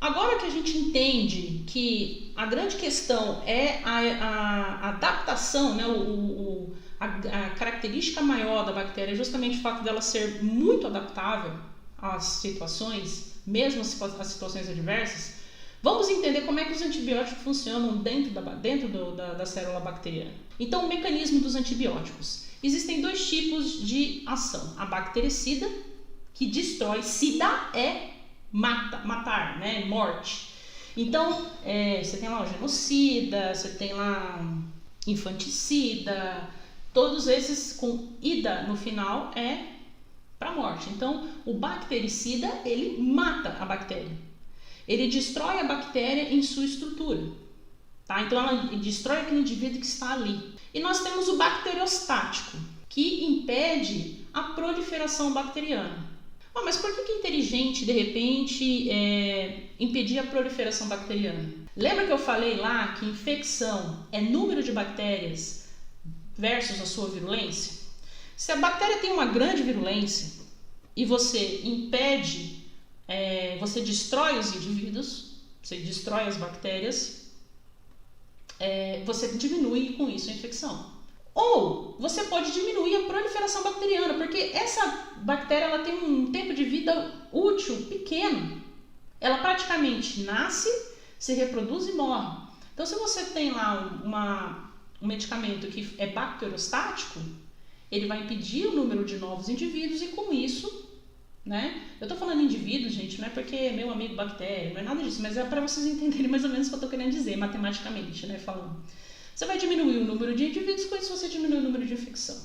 Agora que a gente entende que a grande questão é a adaptação, né, a característica maior da bactéria é justamente o fato dela ser muito adaptável às situações, mesmo às situações adversas, vamos entender como é que os antibióticos funcionam dentro da célula bacteriana. Então, o mecanismo dos antibióticos. Existem dois tipos de ação. A bactericida, que destrói, sida é matar, né? Morte. Então, você tem lá o genocida, você tem lá infanticida, todos esses com ida no final é para morte. Então, o bactericida, ele mata a bactéria. Ele destrói a bactéria em sua estrutura. Tá? Então, ela destrói aquele indivíduo que está ali. E nós temos o bacteriostático, que impede a proliferação bacteriana. Mas por que é inteligente, de repente, impedir a proliferação bacteriana? Lembra que eu falei lá que infecção é número de bactérias versus a sua virulência? Se a bactéria tem uma grande virulência e você impede, você destrói os indivíduos, você destrói as bactérias, você diminui com isso a infecção. Ou você pode diminuir a proliferação bacteriana, porque essa bactéria ela tem um tempo de vida útil pequeno. Ela praticamente nasce, se reproduz e morre. Então, se você tem lá um medicamento que é bacteriostático, ele vai impedir o número de novos indivíduos e com isso, né? Eu tô falando indivíduos, gente, não é porque é meu amigo bactéria, não é nada disso, mas é para vocês entenderem mais ou menos o que eu tô querendo dizer, matematicamente, né, falando. Você vai diminuir o número de indivíduos, com isso você diminui o número de infecção.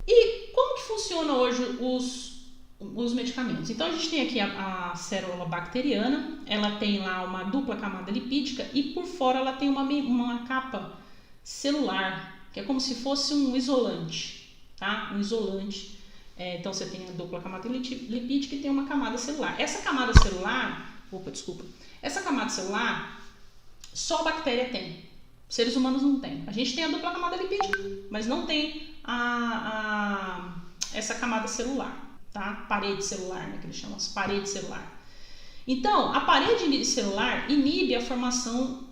E como que funciona hoje os medicamentos? Então a gente tem aqui a célula bacteriana, ela tem lá uma dupla camada lipídica e por fora ela tem uma capa celular, que é como se fosse um isolante, tá? Um isolante. Então você tem a dupla camada lipídica e tem uma camada celular. Essa camada celular, só a bactéria tem. Seres humanos não tem. A gente tem a dupla camada lipídica, mas não tem essa camada celular, tá? Parede celular, né, que eles chamam, as paredes celular. Então, a parede celular inibe a formação,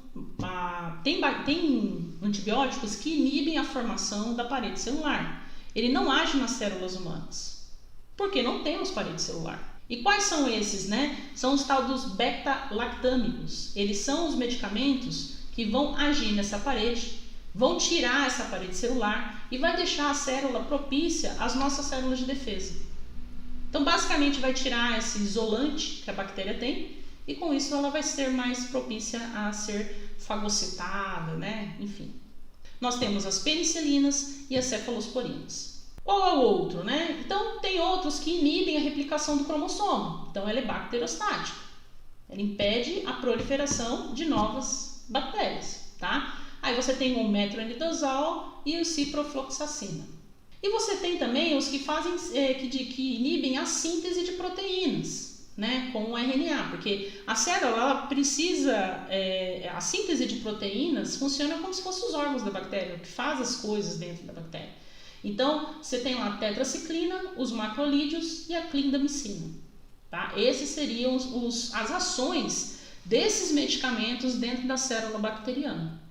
tem antibióticos que inibem a formação da parede celular. Ele não age nas células humanas, porque não temos parede celular. E quais são esses, né? São os tal dos beta-lactâmicos. Eles são os medicamentos que vão agir nessa parede, vão tirar essa parede celular e vai deixar a célula propícia às nossas células de defesa. Então, basicamente, vai tirar esse isolante que a bactéria tem e com isso ela vai ser mais propícia a ser fagocitada, né? Enfim. Nós temos as penicilinas e as cefalosporinas. Qual é o outro, né? Então, tem outros que inibem a replicação do cromossomo. Então, ela é bacteriostática. Ela impede a proliferação de novas bactérias, tá? Aí você tem o metronidazol e o ciprofloxacina. E você tem também os que fazem, que inibem a síntese de proteínas, né? Com o RNA, porque a célula ela precisa, a síntese de proteínas funciona como se fossem os órgãos da bactéria, que faz as coisas dentro da bactéria. Então, você tem lá a tetraciclina, os macrolídeos e a clindamicina, tá? Esses seriam as ações desses medicamentos dentro da célula bacteriana.